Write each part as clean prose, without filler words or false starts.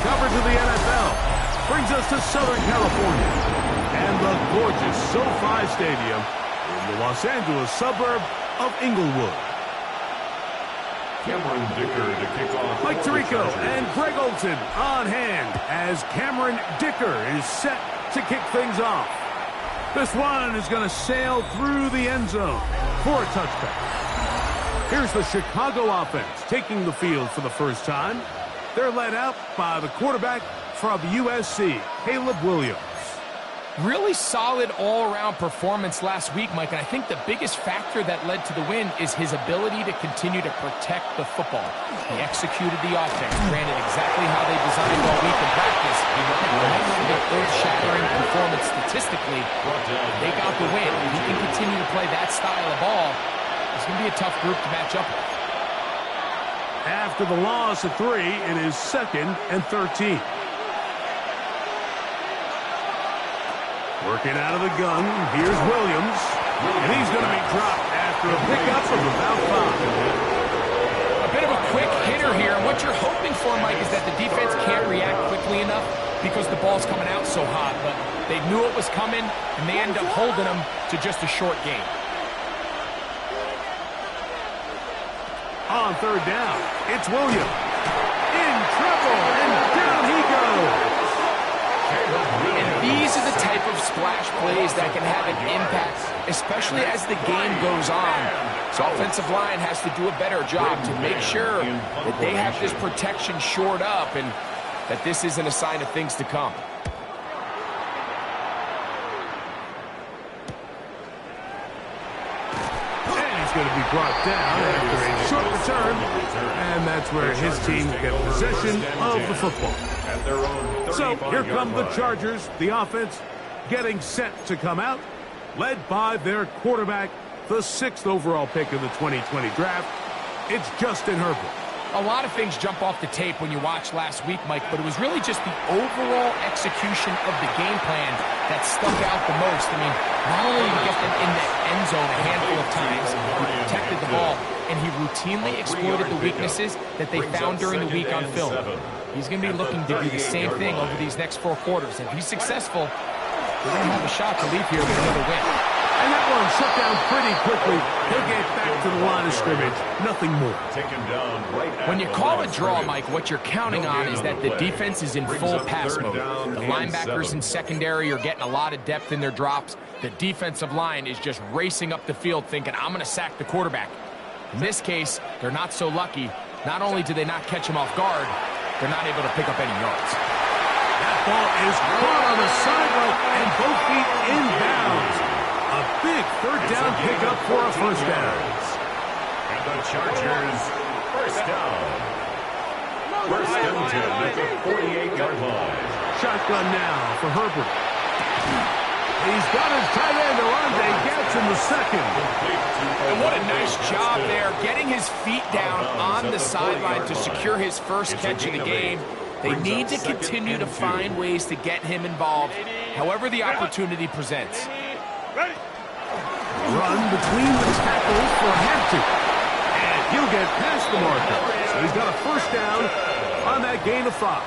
coverage of the NFL brings us to Southern California and the gorgeous SoFi Stadium in the Los Angeles suburb of Inglewood. Cameron Dicker to kick off. Mike Tirico and Greg Olson on hand as Cameron Dicker is set to kick things off. This one is going to sail through the end zone for a touchback. Here's the Chicago offense taking the field for the first time. They're led out by the quarterback from USC, Caleb Williams. Really solid all-around performance last week, Mike, and I think the biggest factor that led to the win is his ability to continue to protect the football. He executed the offense, ran it exactly how they designed all week in practice. He had an earth-shattering performance statistically. They got the win. If he can continue to play that style of ball, it's going to be a tough group to match up with. After the loss of 3, it is 2nd and 13. Working out of the gun, here's Williams. And he's going to be dropped after a pickup of about 5. A bit of a quick hitter here. And what you're hoping for, Mike, is that the defense can't react quickly enough because the ball's coming out so hot. But they knew it was coming, and they end up holding them to just a short gain. On 3rd down, it's Williams. In trouble, and down he goes. And these are the type of splash plays that can have an impact, especially as the game goes on. So offensive line has to do a better job to make sure that they have this protection shored up and that this isn't a sign of things to come. Going to be brought down after a short return, and that's where his team get possession of the football. So here come the Chargers, the offense getting set to come out, led by their quarterback, the 6th overall pick of the 2020 draft. It's Justin Herbert. A lot of things jump off the tape when you watch last week, Mike, but it was really just the overall execution of the game plan that stuck out the most. I mean, not only did he get them in the end zone a handful of times, he protected the ball, and he routinely exploited the weaknesses that they found during the week on film. He's going to be looking to do the same thing over these next 4 quarters. If he's successful, they're going to have a shot to leave here with another win. And that one shut down pretty quickly. He'll get back to the line of scrimmage. Nothing more. When you call a draw, Mike, what you're counting on is that the defense is in full pass mode. The linebackers in secondary are getting a lot of depth in their drops. The defensive line is just racing up the field thinking, I'm going to sack the quarterback. In this case, they're not so lucky. Not only do they not catch him off guard, they're not able to pick up any yards. That ball is caught on the sideline and both feet inbounds. A big 3rd down pickup for a 1st down. And the Chargers, 1st down. 1st and 10 at the 48-yard line. Shotgun now for Herbert. He's got his tight end, Orlando Gatz, in the 2nd. And what a nice job there, getting his feet down on the sideline to secure his first catch of the game. They need to continue to find ways to get him involved, however the opportunity presents. Run between the tackles for Hampton. And he'll get past the marker. So he's got a 1st down on that gain of 5.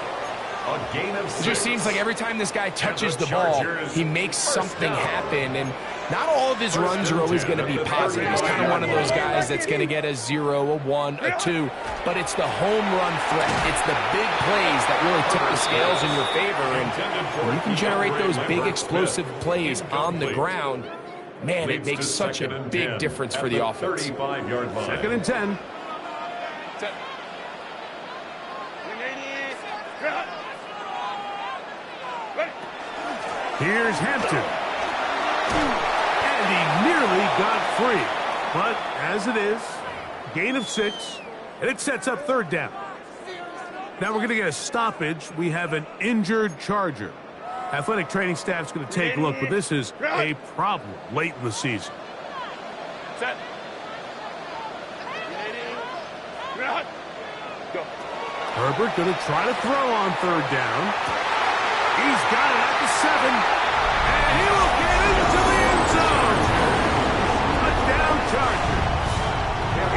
A gain of 6. It just seems like every time this guy touches the ball, he makes something happen. And not all of his runs are always going to be positive. He's kind of one of those guys that's going to get a 0, a 1, a 2. But it's the home run threat. It's the big plays that really tip the scales in your favor. And when you can generate those big explosive plays on the ground, man, it makes such a big difference for the offense. 2nd and 10. Here's Hampton. And he nearly got free. But as it is, gain of 6, and it sets up 3rd down. Now we're going to get a stoppage. We have an injured Charger. Athletic training staff's going to take a look, but this is a problem late in the season. Set. Go. Herbert going to try to throw on 3rd down. He's got it at the 7, and he will get into the end zone. Touchdown Chargers.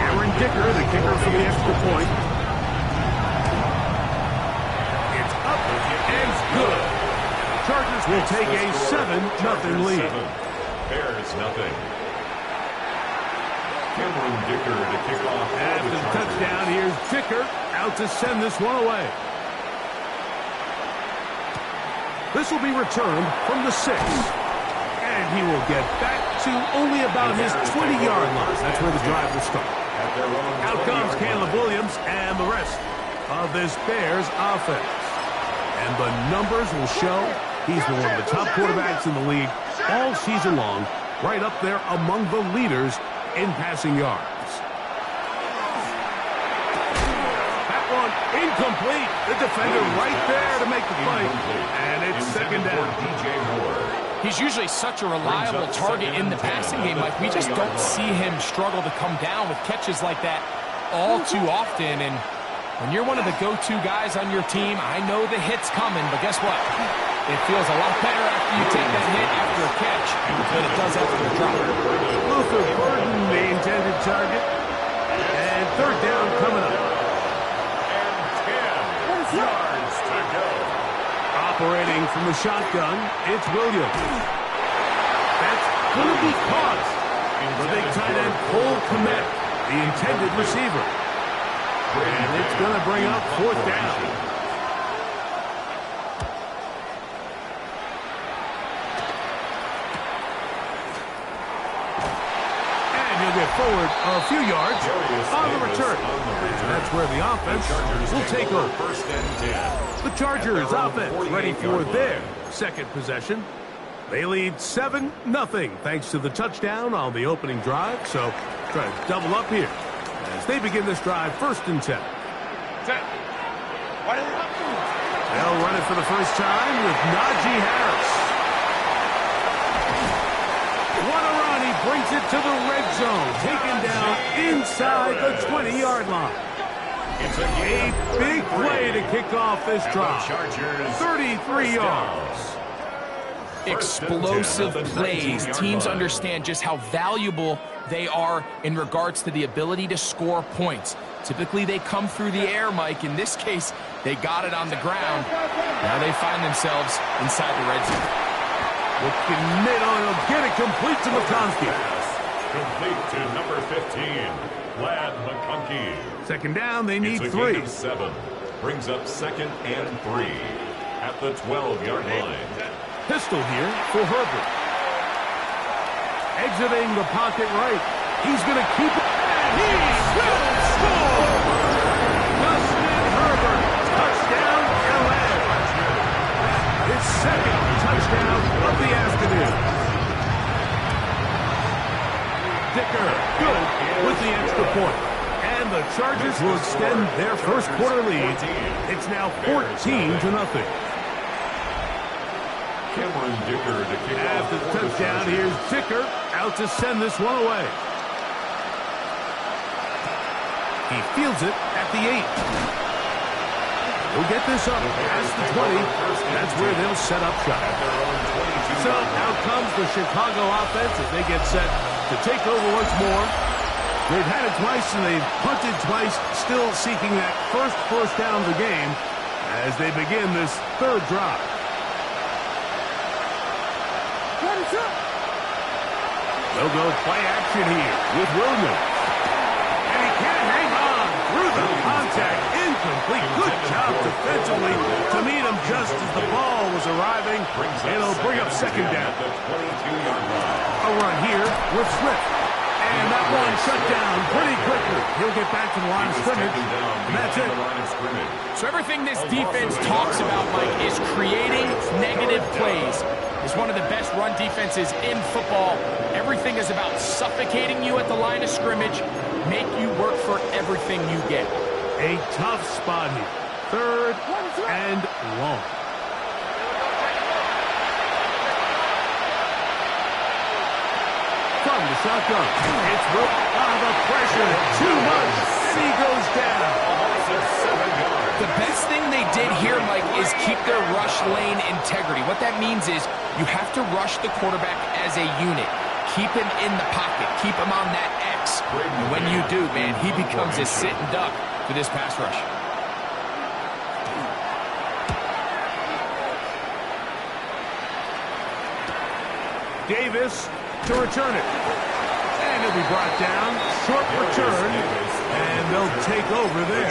Cameron Dicker, the kicker for the extra point. It's up will take a 7-0 lead. Bears nothing. Cameron Dicker to kick off. After the touchdown, here's Dicker out to send this one away. This will be returned from the 6. And he will get back to only about his 20-yard line. That's where the drive will start. Out comes Caleb Williams and the rest of this Bears offense. And the numbers will show he's one of the top quarterbacks in the league all season long, right up there among the leaders in passing yards. That one incomplete. The defender right there to make the play. And it's second down. He's usually such a reliable target in the passing game, Mike. We just don't see him struggle to come down with catches like that all too often. And when you're one of the go-to guys on your team, I know the hit's coming, but guess what? It feels a lot better after you take that hit after a catch than it does after a drop. Luther Burden, the intended target. And third down coming up. And 10 yards to go. Operating from the shotgun, it's Williams. That's going to be caught. The big tight end, Cole Kmet, the intended receiver. And it's going to bring up fourth down. Get forward a few yards on the return. And that's where the offense will take over. First and 10. The Chargers offense ready for their second possession. They lead 7-0 thanks to the touchdown on the opening drive. So try to double up here as they begin this drive first and 10. They'll run it for the first time with Najee Harris. What a run. He brings it to the red zone. Taken down inside the 20-yard line. It's A big play to kick off this drive. 33 yards. Explosive plays. Teams understand just how valuable they are in regards to the ability to score points. Typically, they come through the air, Mike. In this case, they got it on the ground. Now they find themselves inside the red zone. Looking mid on him. Get it complete to McConkey. Complete to number 15, Lad McConkey. Second down, they need It's a 3. gain of 7. Brings up second and 3 at the 12-yard line. Pistol here for Herbert. Exiting the pocket right. He's going to keep it. And he will score! Justin Herbert. Touchdown, LA. His second touchdown of the afternoon. Dicker, good with the extra point. And the Chargers will extend their first quarter lead. It's now 14-0. Cameron Dicker to kick off. After the touchdown, here's Dicker out to send this one away. He fields it at the 8. He'll get this up past the 20. That's where they'll set up shop. So out comes the Chicago offense as they get set to take over once more. They've had it twice and they've punted twice, still seeking that first down of the game as they begin this third drive. They'll go play action here with Williams. And he can't hang on through the contact. Incomplete. Good job defensively to meet him just as the ball was arriving. It'll bring up second down. A run here with Swift. And that one shut down pretty quickly. He'll get back to the line of scrimmage. And that's it. So everything this defense talks about, Mike, is creating negative plays. It's one of the best run defenses in football. Everything is about suffocating you at the line of scrimmage, make you work for everything you get. A tough spot here. Third and long. From the shotgun. It's the pressure. Too much. He goes down. The best thing they did here, Mike, is keep their rush lane integrity. What that means is you have to rush the quarterback as a unit. Keep him in the pocket. Keep him on that X. And when you do, man, he becomes a sit and duck for this pass rush. Davis to return it. And it'll be brought down. Short return. And they'll take over there.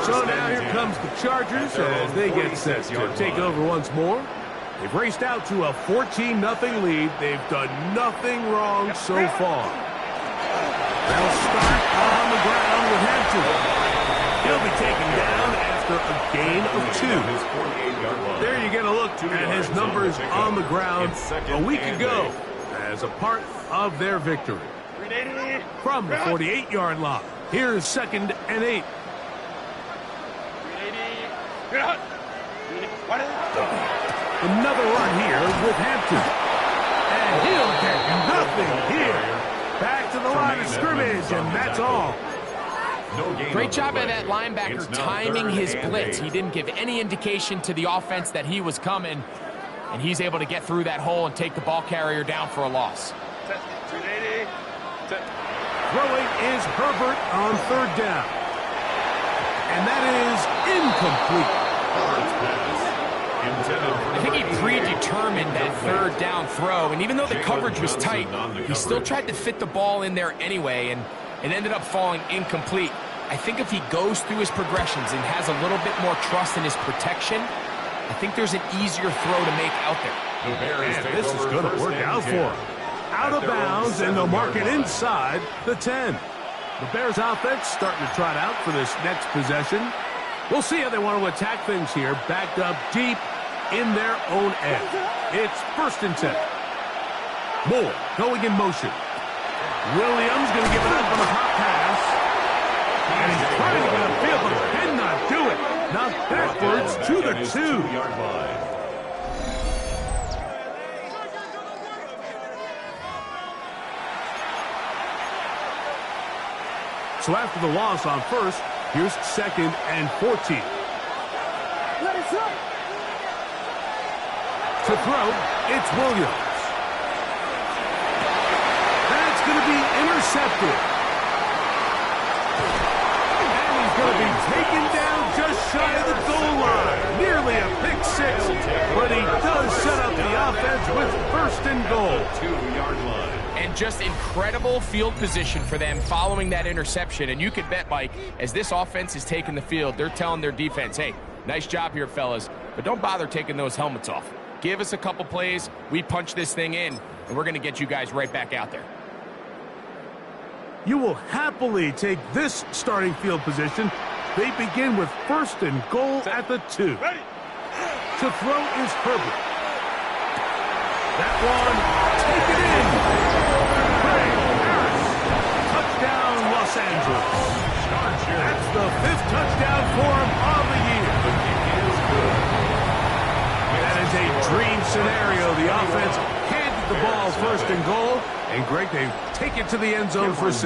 So now here comes the Chargers as they get set to take over once more. They've raced out to a 14-0 lead. They've done nothing wrong so far. They'll start on the ground with Hampton. He'll be taken down after a gain of 2. There you get a look at his numbers on the ground a week ago as a part of their victory. From the 48-yard line, here's 2nd and 8. Another run here with Hampton. And he'll get nothing here. Back to the line of scrimmage, and that's all. Great job by that linebacker timing his blitz. He didn't give any indication to the offense that he was coming, and he's able to get through that hole and take the ball carrier down for a loss. Throwing is Herbert on 3rd down. And that is incomplete. I think he predetermined that 3rd down throw, and even though the coverage was tight, he still tried to fit the ball in there anyway, and it ended up falling incomplete. I think if he goes through his progressions and has a little bit more trust in his protection, I think there's an easier throw to make out there. And this is going to work out for him. Out of bounds, and they'll mark it inside the 10. The Bears offense starting to trot out for this next possession. We'll see how they want to attack things here, backed up deep in their own end. It's 1st and 10. Moore going in motion. Williams going to give it up on a hot pass. And he's trying to get upfield, but cannot do it. Knocked backwards to the 2-yard line. So after the loss on 1st, here's 2nd and 14. To throw, it's Williams. That's going to be intercepted. And he's going to be taken down just shy of the goal line. Nearly a pick 6, but he does set up the offense with 1st and goal. 2-yard line. And just incredible field position for them following that interception. And you can bet, Mike, as this offense is taking the field, they're telling their defense, hey, nice job here, fellas, but don't bother taking those helmets off. Give us a couple plays, we punch this thing in, and we're going to get you guys right back out there. You will happily take this starting field position. They begin with 1st and goal at the 2. To throw is Herbert. That one, take it in. Touchdown, Los Angeles. That's the 5th touchdown for him on the year. That is a dream scenario. The offense handed the ball 1st and goal. And Greg, they take it to the end zone for 6.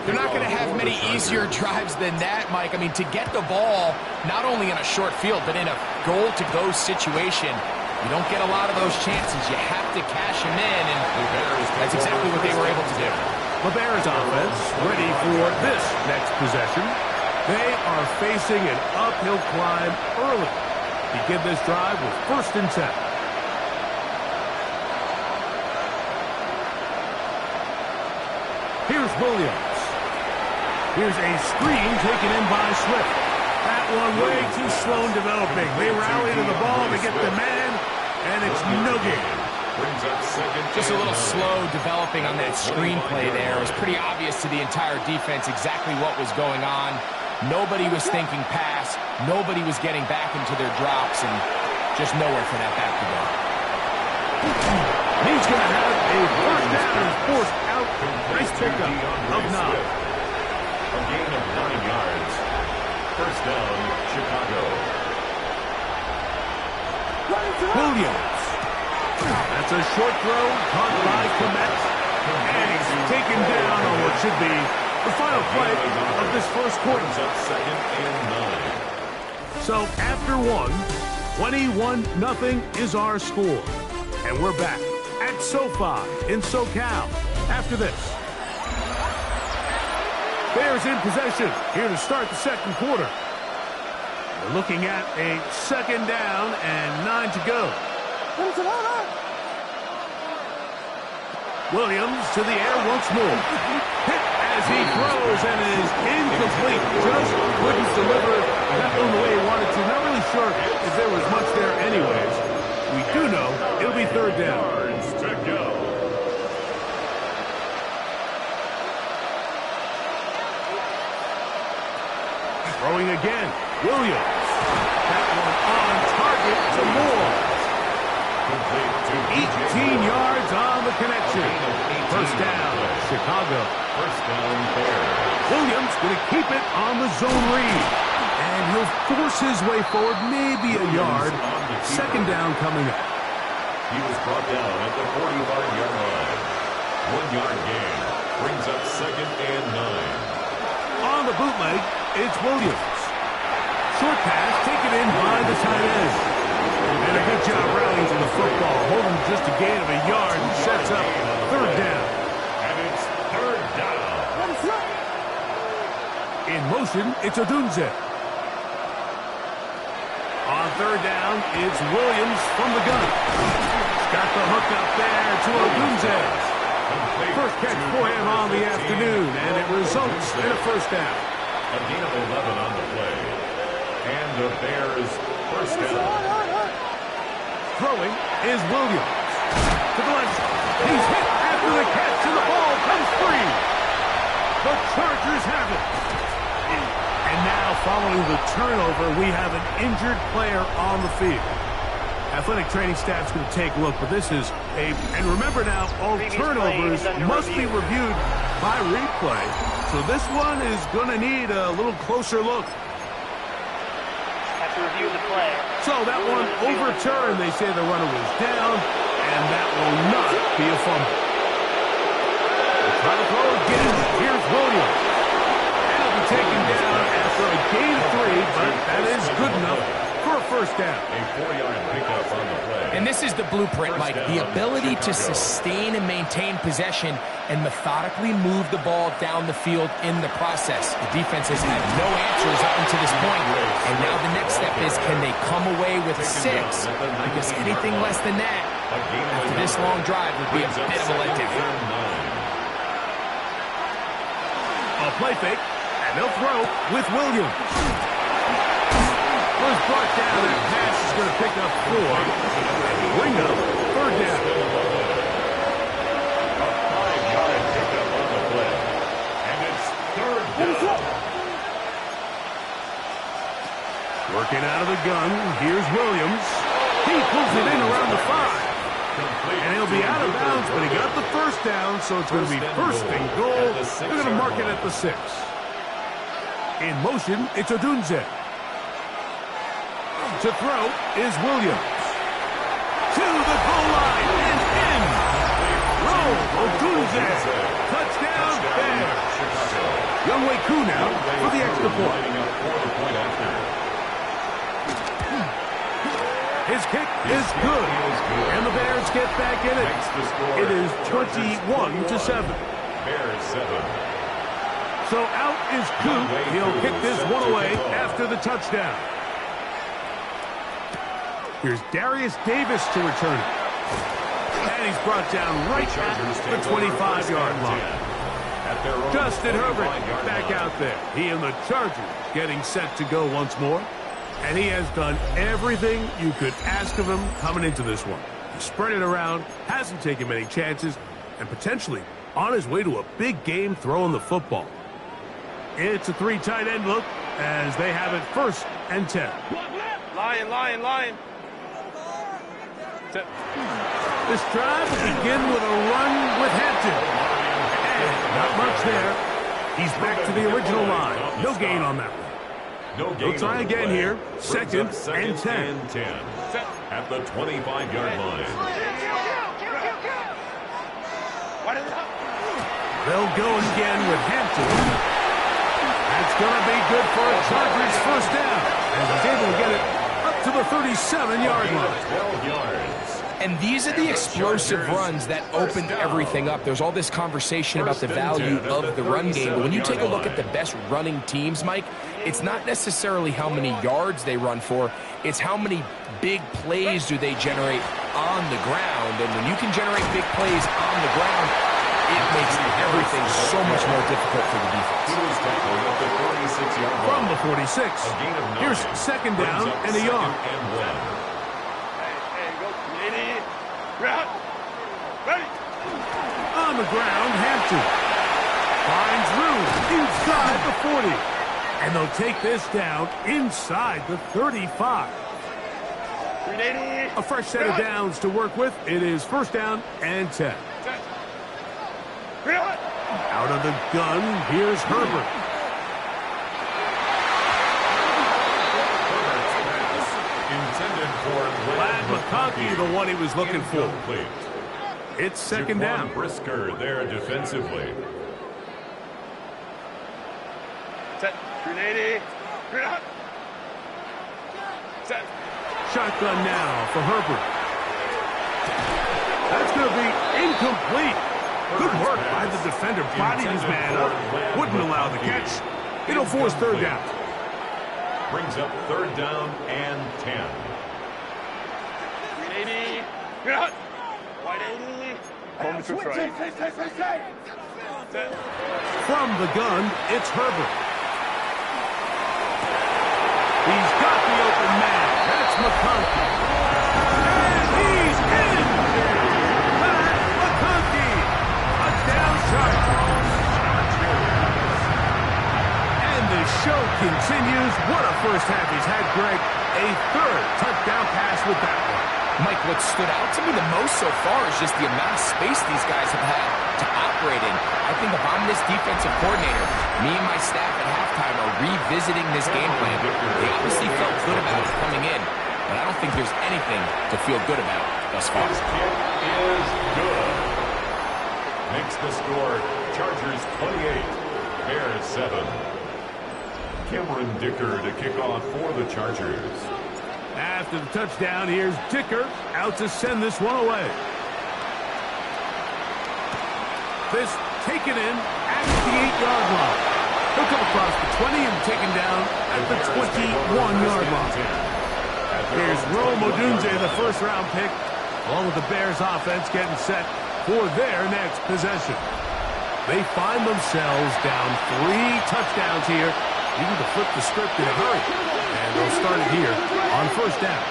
They're not going to have many easier drives than that, Mike. I mean, to get the ball, not only in a short field, but in a goal-to-go situation, you don't get a lot of those chances. You have to cash them in, and that's exactly what they were able to do. The Bears offense ready for this next possession. They are facing an uphill climb early. Begin this drive with 1st and 10. Here's Williams. Here's a screen taken in by Swift. That one way too slow in developing. They rally to the ball, they get the man, and it's no game. Just a little slow developing on that screenplay there. It was pretty obvious to the entire defense exactly what was going on. Nobody was thinking pass. Nobody was getting back into their drops, and just nowhere for that back to go. He's going to have a 1st down and forced out. Nice pickup of 9. A gain of 9 yards. 1st down, Chicago. Williams. That's a short throw caught by Komet. And he's taken down on what should be the final play of this 1st quarter. 2nd and 9. So after 1, 21-0 is our score. And we're back at SoFi in SoCal after this. Bears in possession here to start the 2nd quarter. We're looking at a 2nd down and 9 to go. Williams to the air once more. Hit as he throws and is incomplete. Just couldn't deliver that one the way he wanted to. Not really sure if there was much there anyways. We do know it'll be third down. Yards to go. Throwing again. Williams. That one on target to Moore. 18 yards on the connection. First down, Chicago. First down, Bears. Williams going to keep it on the zone read. And he'll force his way forward, maybe a yard. Second down coming up. He was brought down at the 45-yard line. 1 yard gain. Brings up second and 9. On the bootleg, it's Williams. Short pass taken in by the tight end. And a good job rallying to the football. Holding just a gain of a yard and sets up third down. And it's third down. In motion, it's Odunze. On third down, it's Williams from the gun. Got the hook up there to Odunze. First catch for him on the afternoon, and it results in a first down. A gain of 11 on the play. And the Bears first down. Throwing is Williams. To the left. He's hit after the catch, and the ball comes free. The Chargers have it. And now, following the turnover, we have an injured player on the field. Athletic training staff's going to take a look, but this is and remember now, all turnovers must be reviewed by replay. So this one is going to need a little closer look. Have to review the play. So that one overturned. They say the runner was down, and that will not be a fumble. They'll try to throw again. Here's Williams. And it'll be taken down after a gain of 3, but that is good enough for a first down. A 4-yard pickup on the play. And this is the blueprint, Mike. The ability to sustain and maintain possession and methodically move the ball down the field in the process. The defense has had no answers up until this point. And now the next step is, can they come away with 6? Because anything less than that, after this long drive, would be a bit of a letdown. A play fake, and they'll throw with Williams. Was brought down, that pass is going to pick up 4. And bring up third down. A 5-yard pickup on the play. And it's third down. Working out of the gun, here's Williams. He pulls it in around the 5. And he'll be out of bounds, but he got the first down, so it's going to be first and goal. They're going to mark it at the 6. In motion, it's Odunze. To throw is Williams. To the goal line and in. Roll, Odunze. Touchdown, Bears. Younghoe Koo now for the extra point. His kick is good, and the Bears get back in it. It is 21-7. Bears 7. So out is Koo. He'll kick this one away after the touchdown. Here's Darius Davis to return it. And he's brought down right at the 25-yard line. Justin Herbert back out there. He and the Chargers getting set to go once more. And he has done everything you could ask of him coming into this one. He spread it around, hasn't taken many chances, and potentially on his way to a big game throwing the football. It's a 3 tight end look as they have it first and 10. Lion. This drive will begin with a run with Hampton. And not much there. He's back to the original line. No gain on that one. They'll try again here. Second and 10. At the 25-yard line. They'll go again with Hampton. That's going to be good for a Chargers first down. And he's able to get it up to the 37-yard line. 12 yards. And these are the explosive runs that opened everything up. There's all this conversation about the value of the run game. But when you take a look at the best running teams, Mike, it's not necessarily how many yards they run for. It's how many big plays do they generate on the ground. And when you can generate big plays on the ground, it makes everything so much more difficult for the defense. He was tackled at the 46-yard line. From the 46. Here's second down and a yard. Hey, go. Ready. Ready. On the ground, Hampton finds room inside the 40. And they'll take this down inside the 35. 380. A fresh set of downs to work with. It is first down and 10. Out of the gun, here's Herbert. Intended for Glad McConkey, the one he was looking for. It's second down. Brisker there defensively. Set. 380. Set. Shotgun now for Herbert. That's going to be incomplete. Good work by the defender. Bodied his man up. Wouldn't allow the catch. It'll force third down. Brings up third down and 10. 380. Wide 80. Home to try. Set. From the gun, it's Herbert. He's got the open man. That's McConkey. And he's in. That's McConkey. Touchdown Chargers. And the show continues. What a first half he's had, Greg. A third touchdown pass with that one. Mike, what stood out to me the most so far is just the amount of space these guys have had to operate in. I think if I'm this defensive coordinator, me and my staff at halftime are revisiting this game plan. They obviously felt good about it coming in, but I don't think there's anything to feel good about thus far. His kick is good. Makes the score Chargers 28, Bears 7. Cameron Dicker to kick off for the Chargers. After the touchdown, here's Dicker out to send this one away. This taken in at the 8-yard line. He'll come across the 20 and taken down at the 21-yard line. Here's Rome Odunze, the first-round pick, along with the Bears offense getting set for their next possession. They find themselves down 3 touchdowns here. You need to flip the script in a hurry. And they'll start it here on first down.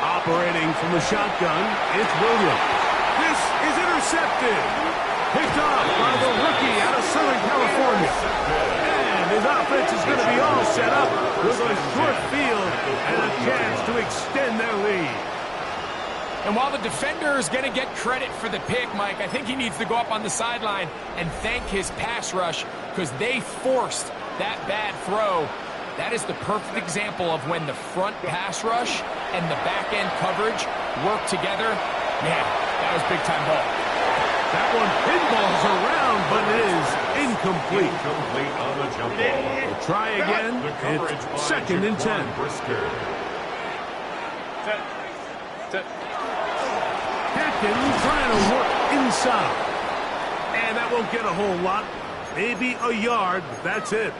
Operating from the shotgun, it's Williams. This is intercepted. Picked off by the rookie out of Southern California. And his offense is going to be all set up with a short field and a chance to extend their lead. And while the defender is going to get credit for the pick, Mike, I think he needs to go up on the sideline and thank his pass rush because they forced that bad throw. That is the perfect example of when the front pass rush and the back-end coverage work together. Man, that was big-time ball. That one pinballs around, but it is incomplete. Incomplete on the jump ball. We'll try again. It's second and 10. Brisker. Set. Hampton trying to work inside. And that won't get a whole lot. Maybe a yard, but that's it.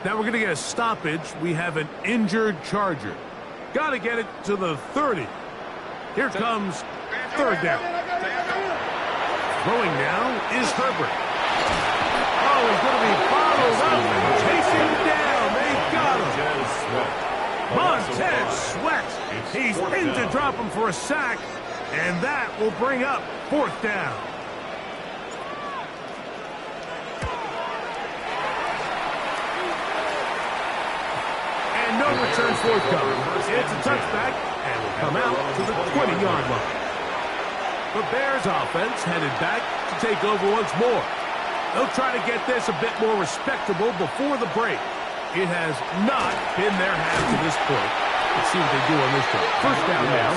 Now we're going to get a stoppage. We have an injured Charger. Got to get it to the 30. Here comes third down. Throwing now is Herbert. Oh, he's going to be bottled up and chasing him down. They got him. Montez Sweat. He's in to drop him for a sack. And that will bring up fourth down. And no return forthcoming. It's a touchback and will come out to the 20-yard line. The Bears offense headed back to take over once more. They'll try to get this a bit more respectable before the break. It has not been their half to this point. Let's see what they do on this one. First down now.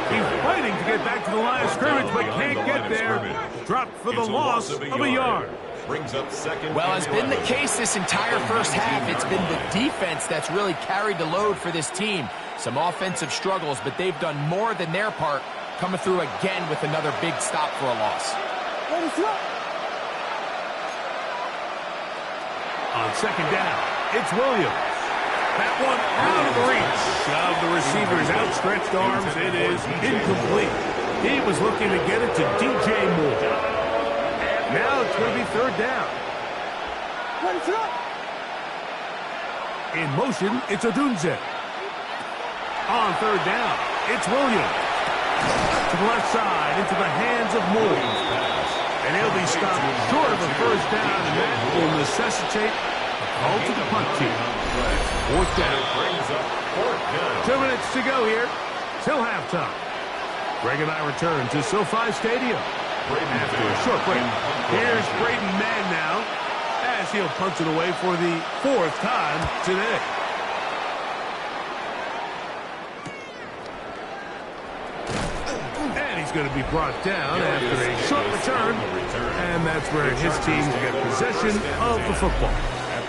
He's fighting to get back to the line of scrimmage, but can't get there. Dropped for the loss of a yard. Brings up second. Well, as been the case this entire first half, it's been the defense that's really carried the load for this team. Some offensive struggles, but they've done more than their part, coming through again with another big stop for a loss. On second down, it's Williams. That one out of the reach of the receiver's outstretched arms. It is incomplete. He was looking to get it to DJ Moore. Now it's going to be third down. In motion, it's Odunze. On third down, it's Williams. To the left side, into the hands of Moore. And he'll be stopped short of a first down, and that will necessitate a call to the punt team. Fourth down. 2 minutes to go here till halftime. Greg and I return to SoFi Stadium. After a short break, here's Braden Mann now, as he'll punt it away for the fourth time today. And he's going to be brought down after a short return, and that's where his team will get possession of the football.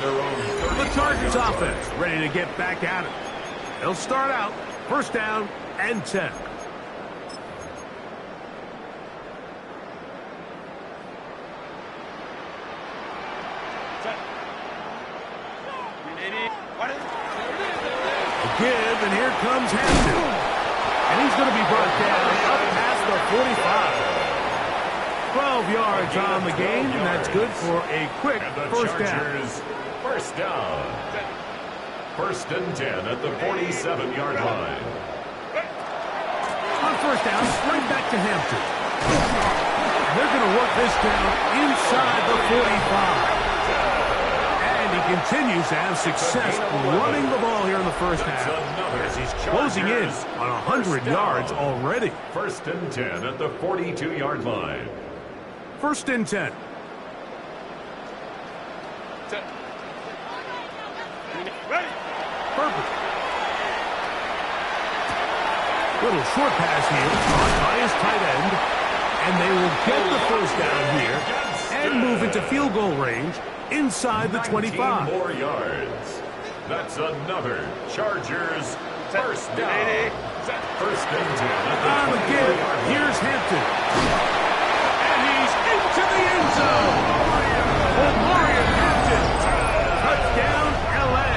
The Chargers offense ready to get back at it. They'll start out first down and 10. Give, and here comes Hampton. And he's going to be brought down up past the 45. 12 yards on the game, and that's good for a quick first down. First down. First and 10 at the 47-yard line. On first down, right back to Hampton. They're going to work this down inside the 45. He continues to have success running the ball here in the first half as he's closing in on 100 yards already. First and 10 at the 42-yard line. First and 10. Perfect. Little short pass here by his tight end, and they will get the first down here and move into field goal range inside the 25. 19 more yards. That's another Chargers first down. First and 10 at the 20-yard line. Here's Hampton. And he's into the end zone. Omarion Hampton. Touchdown, LA.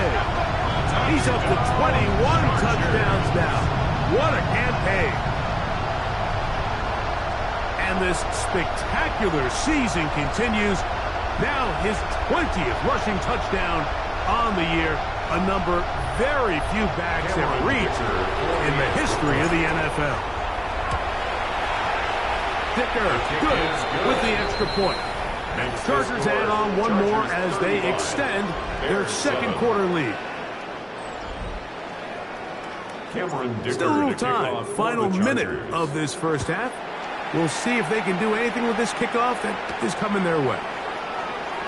He's up to 21 touchdowns now. What a campaign. And this spectacular season continues. Now his 20th rushing touchdown on the year, a number very few backs have reached in the history of the NFL. Dicker, good with the extra point. Chargers add on one more as they extend their second quarter lead. Still a little time, final minute of this first half. We'll see if they can do anything with this kickoff that is coming their way.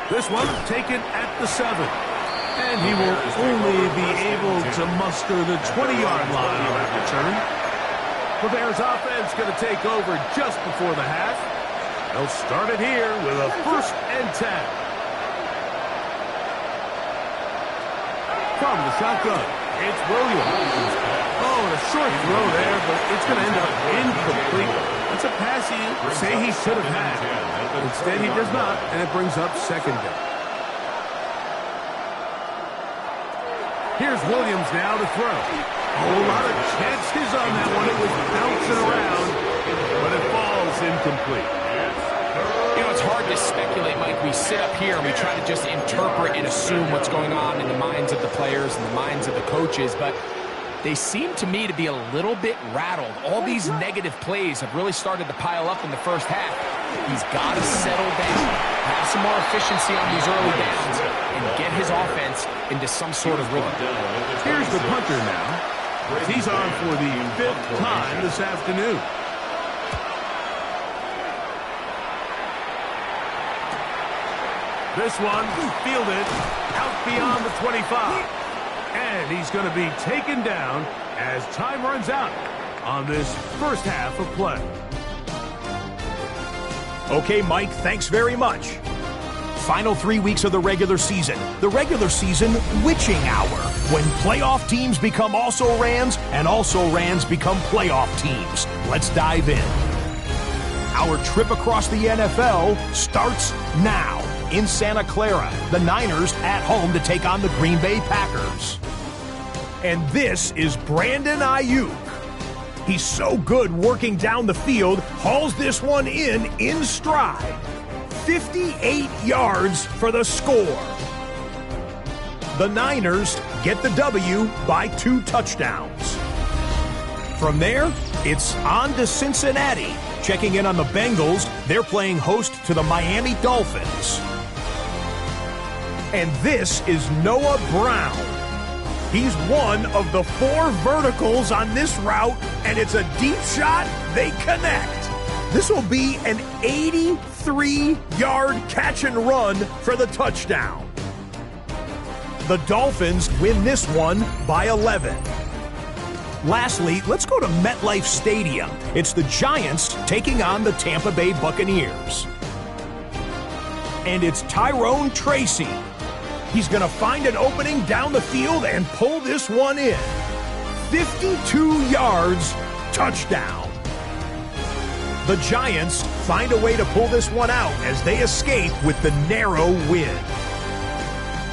This one taken at the 7. And he will only be able to muster the 20-yard line on that return. The Bears offense going to take over just before the half. They'll start it here with a first and 10. From the shotgun, it's Williams. Oh, and a short throw there, but it's going to end up incomplete. That's a pass he say he should have had. Instead, he does not, and it brings up second down. Here's Williams now to throw. A whole lot of chances on that one. It was bouncing around, but it falls incomplete. You know, it's hard to speculate, Mike. We sit up here and we try to just interpret and assume what's going on in the minds of the players and the minds of the coaches, but they seem to me to be a little bit rattled. All these negative plays have really started to pile up in the first half. He's got to settle down, have some more efficiency on these early downs, and get his offense into some sort of rhythm. Here's the punter now. He's on for the 5th time this afternoon. This one fielded out beyond the 25. And he's going to be taken down as time runs out on this first half of play. Okay, Mike, thanks very much. Final 3 weeks of the regular season witching hour, when playoff teams become also-rans and also-rans become playoff teams. Let's dive in. Our trip across the NFL starts now. In Santa Clara, the Niners at home to take on the Green Bay Packers. And this is Brandon Ayuk. He's so good working down the field, hauls this one in stride. 58 yards for the score. The Niners get the W by 2 touchdowns. From there, it's on to Cincinnati. Checking in on the Bengals, they're playing host to the Miami Dolphins. And this is Noah Brown. He's one of the 4 verticals on this route, and it's a deep shot. They connect. This will be an 83-yard catch and run for the touchdown. The Dolphins win this one by 11. Lastly, let's go to MetLife Stadium. It's the Giants taking on the Tampa Bay Buccaneers. And it's Tyrone Tracy. He's going to find an opening down the field and pull this one in. 52 yards, touchdown. The Giants find a way to pull this one out as they escape with the narrow win.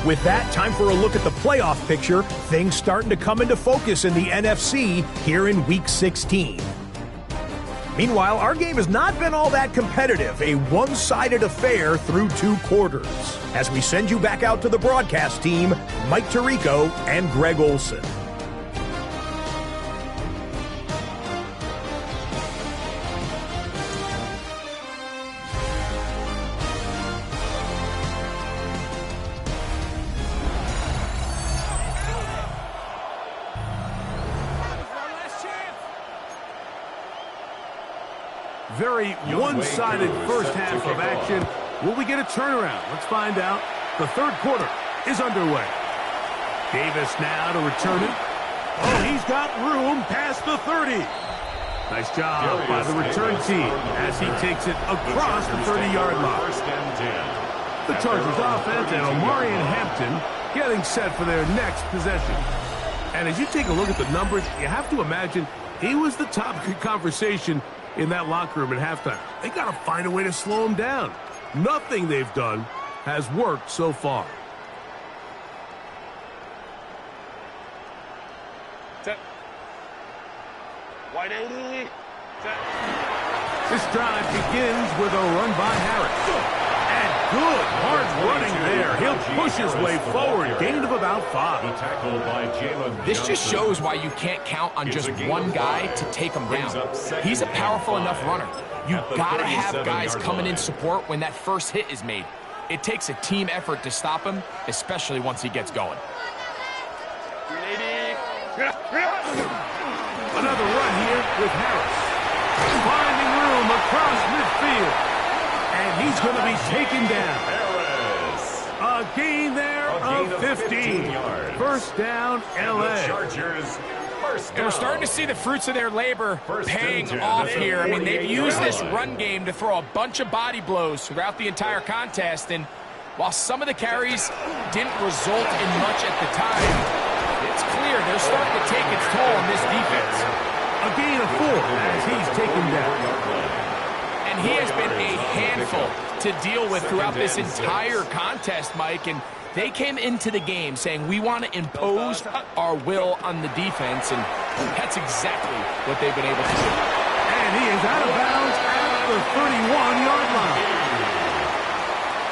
With that, time for a look at the playoff picture. Things starting to come into focus in the NFC here in Week 16. Meanwhile, our game has not been all that competitive, a one-sided affair through 2 quarters. As we send you back out to the broadcast team, Mike Tirico and Greg Olson. Very one-sided first half of action. Will we get a turnaround? Let's find out. The third quarter is underway. Davis now to return it. Oh, he's got room past the 30. Nice job by the return team as he takes it across the 30-yard line. The Chargers offense and Omarion Hampton getting set for their next possession. And as you take a look at the numbers, you have to imagine he was the topic of conversation in that locker room at halftime. They got to find a way to slow him down. Nothing they've done has worked so far. Set. Wide 80. Set. This drive begins with a run by Harris. And good hard running there. He'll push his way forward. Gain of about 5. This just shows why you can't count on just one guy to take him down. He's a powerful enough runner. You've got to have guys coming in support when that first hit is made. It takes a team effort to stop him, especially once he gets going. Another run here with Harris. Finding room across midfield. And he's going to be taken down. A gain there of 15. First down, LA. And we're starting to see the fruits of their labor paying off here. I mean, they've used this run game to throw a bunch of body blows throughout the entire contest. And while some of the carries didn't result in much at the time, it's clear they're starting to take its toll on this defense. A gain of 4 as he's taken down. And he has been a handful to deal with throughout this entire contest, Mike. And they came into the game saying, we want to impose our will on the defense. And that's exactly what they've been able to do. And he is out of bounds at the 31-yard line.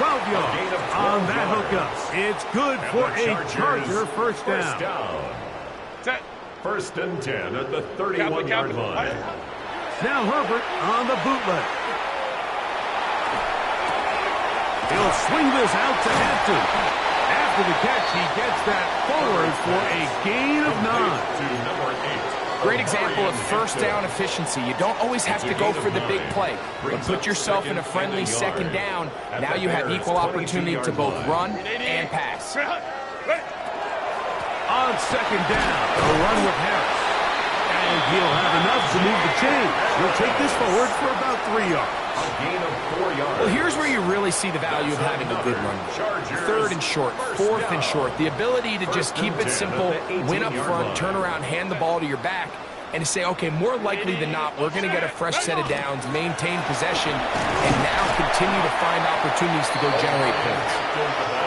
12 yards on that hookup. It's good for a Charger first down. Set. First and 10 at the 31-yard line. Now Herbert on the bootleg. He'll swing this out to Hampton. After the catch, he gets that forward for a gain of 9. Great example of first down efficiency. You don't always have to go for the big play, but put yourself in a friendly second down. Now you have equal opportunity to both run and pass. On second down, a run with Harris. And he'll have enough to move the chains. He'll take this forward for about 3 yards. A gain of 4 yards. Well, here's where you really see the value of having a good run. Third and short, fourth and short. The ability to just keep it simple, win up front, turn around, hand the ball to your back, and to say, okay, more likely than not, we're going to get a fresh set of downs, maintain possession, and now continue to find opportunities to go generate points.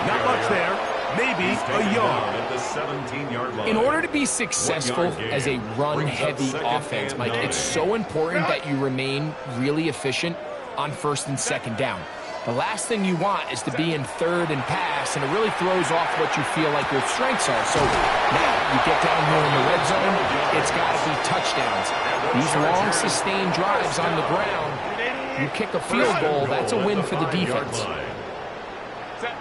Not much there. maybe a yard. At the 17-yard line. In order to be successful as a run-heavy offense, Mike, it's so important that you remain really efficient on first and second down. The last thing you want is to be in third and pass, and it really throws off what you feel like your strengths are. So now you get down here in the red zone, it's got to be touchdowns. These long, sustained drives on the ground, you kick a field goal, that's a win for the defense. Set.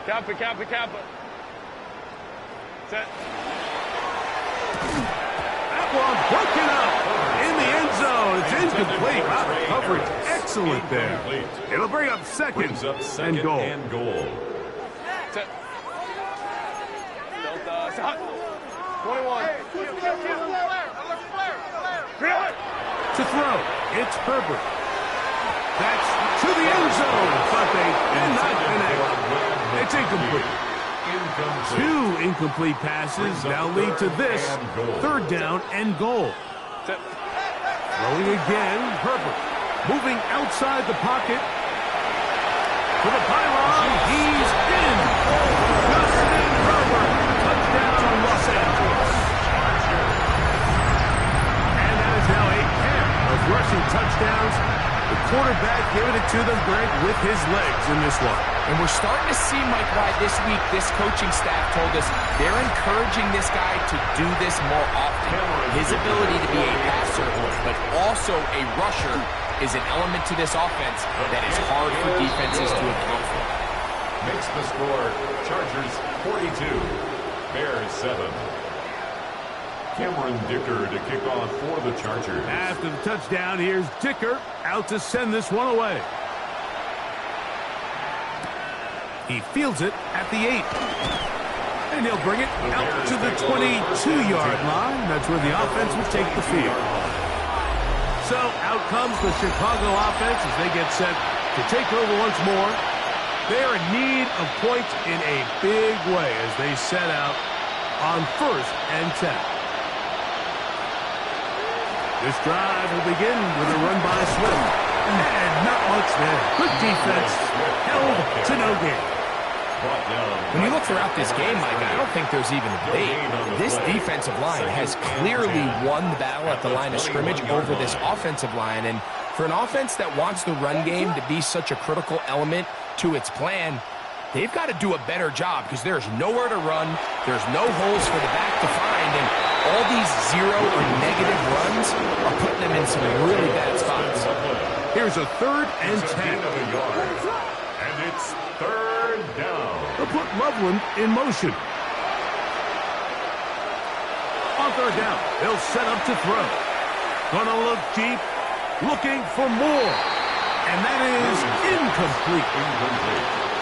Cap it, cap it, cap it. Set. That one broken up in the end zone. It's incomplete. Wow, the coverage excellent there. It'll bring up second and goal. Set. Delta. Set. 21. To throw, it's Herbert. That's to the end zone, but they did not connect. It's incomplete. Two incomplete passes now lead to this third down and goal. Throwing again, Herbert. Moving outside the pocket. To the pylon, he's in. Justin Herbert, touchdown Los Angeles. And that is now a pair of rushing touchdowns. The quarterback giving it to them, Greg, with his legs in this one. And we're starting to see, Mike, why this week this coaching staff told us they're encouraging this guy to do this more often. His ability to be a passer, but also a rusher, is an element to this offense that is hard for defenses to account for. Makes the score Chargers 42, Bears 7. Cameron Dicker to kick off for the Chargers. After the touchdown, here's Dicker out to send this one away. He fields it at the 8. And he'll bring it out to the 22-yard line. That's where the offense will take the field. So out comes the Chicago offense as they get set to take over once more. They're in need of points in a big way as they set out on 1st and 10. This drive will begin with a run by Swift. And not much there. Good defense. Held to no gain. When you look throughout this game, Mike, I don't think there's even a debate. This defensive line has clearly won the battle at the line of scrimmage over this offensive line. And for an offense that wants the run game to be such a critical element to its plan, they've got to do a better job because there's nowhere to run. There's no holes for the back to find. And all these zero or negative runs are putting them in some really bad spots. Here's a 3rd and 10. And it's 3rd down. They'll put Loveland in motion. On 3rd down, they'll set up to throw. Gonna look deep, looking for more. And that is incomplete.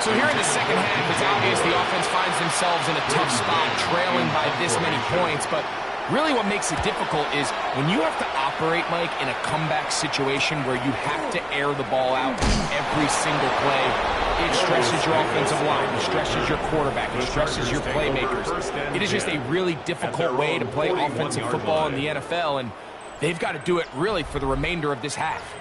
So here in the second half, it's obvious the offense finds themselves in a tough spot, trailing by this many points. But really what makes it difficult is when you have to operate, Mike, in a comeback situation where you have to air the ball out every single play, it stresses your offensive line, it stresses your quarterback, it stresses your playmakers. It is just a really difficult way to play offensive football in the NFL, and they've got to do it really for the remainder of this half.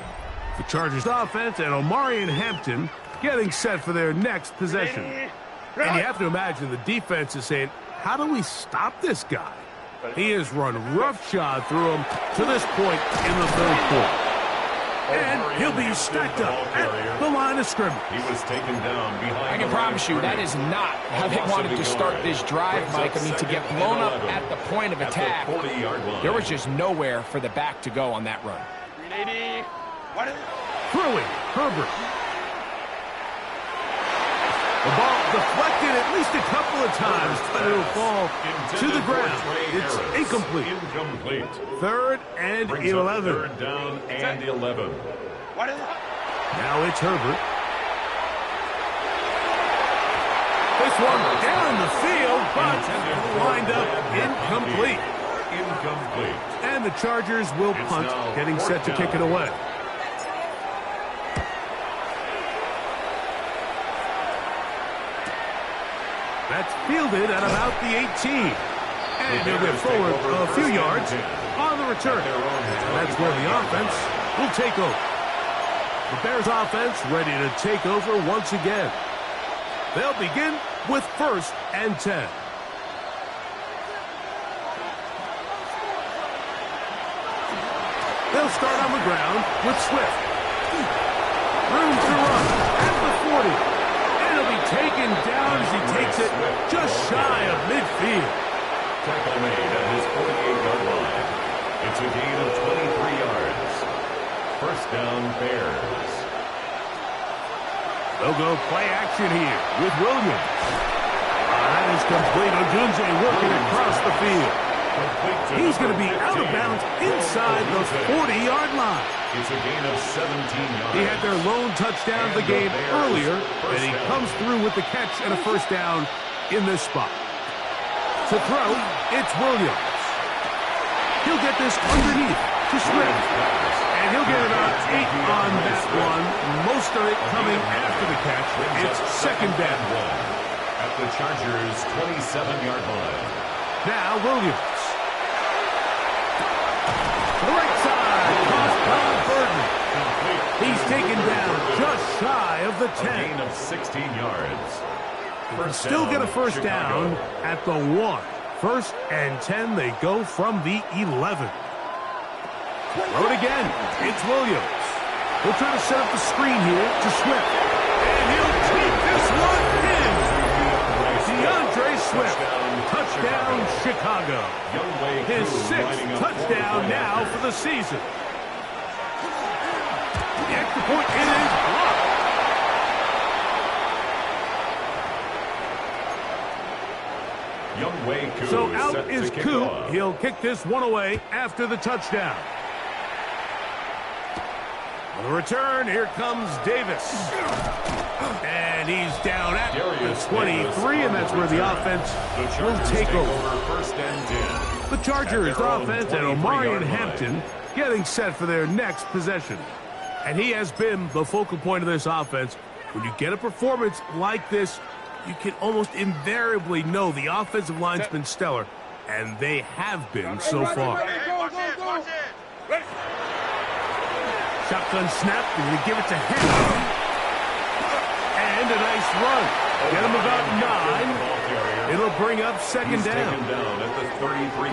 The Chargers offense and Omarion Hampton getting set for their next possession. And you have to imagine the defense is saying, how do we stop this guy? He has run roughshod through him to this point in the 3rd quarter. And he'll be stacked up at the line of scrimmage. He was taken down behind. I can promise you that is not how they wanted to start this drive, Mike. I mean, to get blown up at the point of attack, there was just nowhere for the back to go on that run. 380. Throwing, Herbert. The ball deflected at least a couple of times, but it'll fall to the ground. It's incomplete. 3rd and 11. 3rd down and 11. Now it's Herbert. This one down the field, but lined up incomplete. And the Chargers will punt, getting set to kick it away. That's fielded at about the 18. And he'll get forward a few yards on the return. That's where the offense will take over. The Bears offense ready to take over once again. They'll begin with 1st and 10. They'll start on the ground with Swift. Room to run at the 40. And he'll be taken down as he takes it just shy of midfield. Tackle made at his 48-yard line. It's a gain of 23 yards. First down, Bears. They'll go play action here with Williams. That is complete. Ogunze working across the field. He's going to be out of bounds inside the 40-yard line. It's a gain of 17 yards. He had their lone touchdown of the game earlier, and he comes through with the catch and a first down in this spot. To throw, it's Williams. He'll get this underneath to Swift. And he'll get about 8 on that one. Most of it coming after the catch. It's second down. At the Chargers' 27-yard line. Now Williams. The right side. Toss Burton. He's taken down just shy of the 10. A gain of 16 yards. Still get a first down at the 1. 1st and 10. They go from the 11. Throw it again. It's Williams. He'll try to set up the screen here to Swift. And he'll take this one in. DeAndre Swift. Touchdown, Chicago. His 6th touchdown now for the season. The extra point, it is blocked. So out is Koo. He'll kick this one away after the touchdown. On the return, here comes Davis. And he's down at the 23, and that's where the offense will take over. First and 10. The Chargers offense and Omarion Hampton getting set for their next possession. And he has been the focal point of this offense. When you get a performance like this, you can almost invariably know the offensive line's been stellar, and they have been so far. Shotgun snap, and you give it to him. And a nice run. Get him about 9. It'll bring up second down.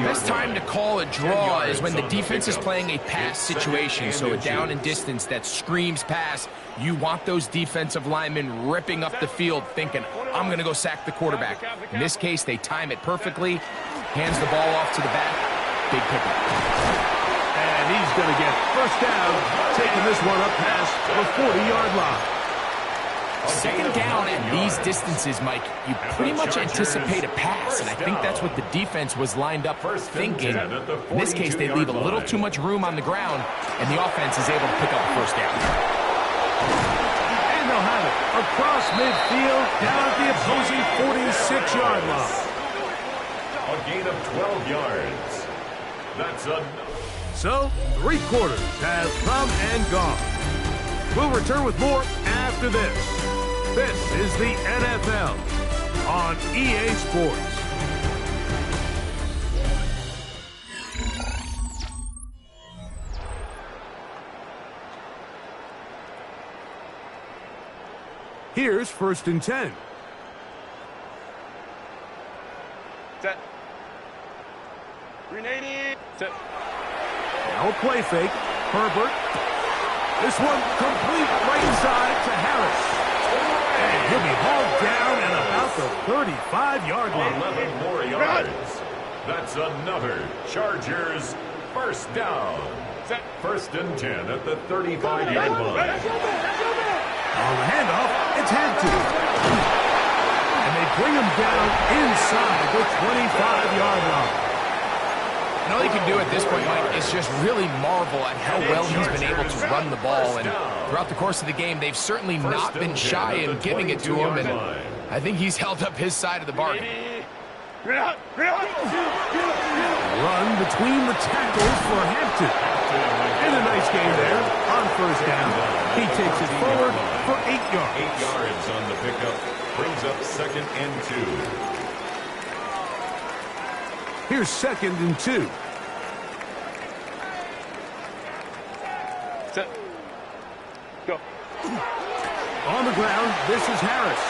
Best time to call a draw is when the defense is playing a pass situation, so a down and distance that screams pass. You want those defensive linemen ripping up the field thinking, I'm going to go sack the quarterback. In this case, they time it perfectly. Hands the ball off to the back. Big pickup. And he's going to get first down, taking this one up past the 40-yard line. Second down at these distances, Mike, you pretty much anticipate a pass, and I think that's what the defense was lined up thinking. In this case, they leave a little too much room on the ground, and the offense is able to pick up a first down. And they'll have it across midfield, down at the opposing 46-yard line. A gain of 12 yards. That's enough. So, 3 quarters have come and gone. We'll return with more after this. This is the NFL on EA Sports. Here's 1st and 10. Set. 380. Set. Now a play fake. Herbert. This one complete right side to Harris. And he'll be hauled down at about the 35-yard line. 11 more yards. That's another Chargers first down. Set. 1st and 10 at the 35-yard line. On the handoff, it's Hampton. And they bring him down inside the 25-yard line. And all you can do at this point, Mike, is just really marvel at how well he's been able to run the ball. And throughout the course of the game, they've certainly not been shy in giving it to him. And I think he's held up his side of the bargain. Run between the tackles for Hampton. And a nice game there on first down. He takes it forward for 8 yards. 8 yards on the pickup. Brings up 2nd and 2. Here's 2nd and 2. Set. Go. On the ground, this is Harris.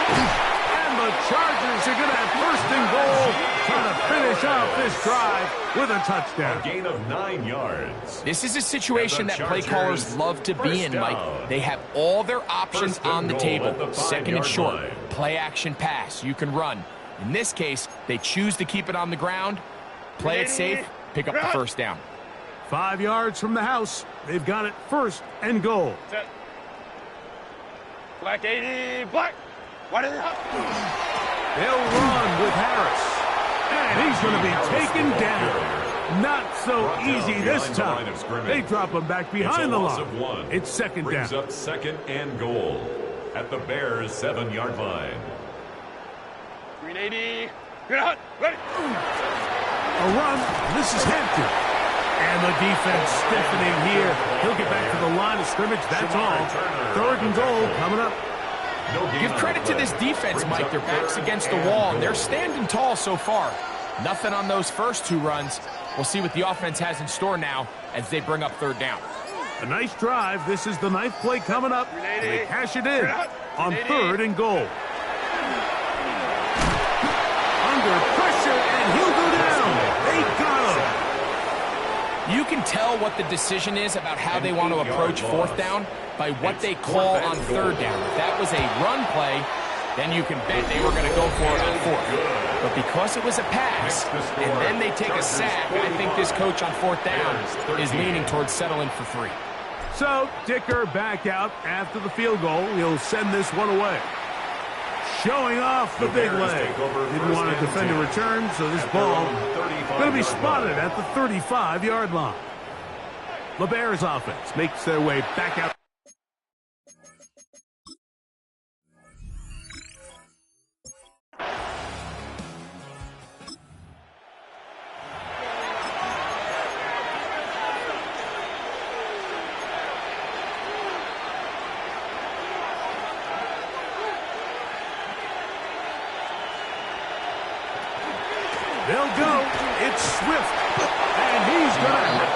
And the Chargers are going to have first and goal, trying to finish off this drive with a touchdown. A gain of 9 yards. This is a situation that play callers love to be in, Mike. They have all their options on the table. Second and short, play action pass. You can run. In this case, they choose to keep it on the ground, play it safe, pick up the first down. 5 yards from the house. They've got it first and goal. Set. Black 80, black. What is it? They'll run with Harris. And he's going to be taken down. Not so easy this time. They drop him back behind the line. It's second down. Brings up second and goal at the Bears' 7-yard line. Green 80. Get out. Ready. A run. This is Hampton. And the defense stiffening here. He'll get back to the line of scrimmage. That's all. Third and goal coming up. Give credit to this defense, Mike. Their back's against the wall, and they're standing tall so far. Nothing on those first 2 runs. We'll see what the offense has in store now as they bring up third down. A nice drive. This is the 9th play coming up. They cash it in on third and goal. Under pressure, and he'll go down. They got him. You can tell what the decision is about how they want to approach fourth down by what they call on third down. If that was a run play, then you can bet they were going to go for it on fourth. But because it was a pass, and then they take a sack, I think this coach on fourth down is leaning towards settling for 3. So, Dicker back out after the field goal. He'll send this one away. Showing off the big leg. Didn't want to defend a return, so this ball going to be spotted at the 35-yard line. The Bears offense makes their way back out. They'll go. It's Swift. And he's going to...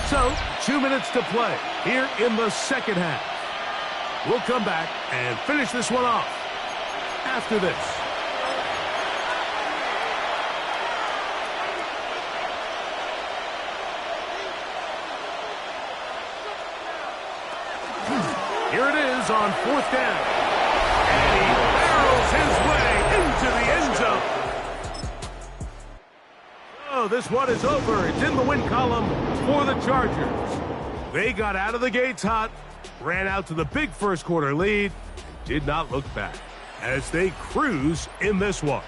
So, 2 minutes to play here in the second half. We'll come back and finish this one off after this. Here it is on fourth down. And he barrels his way into the end zone. Oh, this one is over. It's in the win column for the Chargers. They got out of the gates hot, ran out to the big first quarter lead, did not look back as they cruise in this one.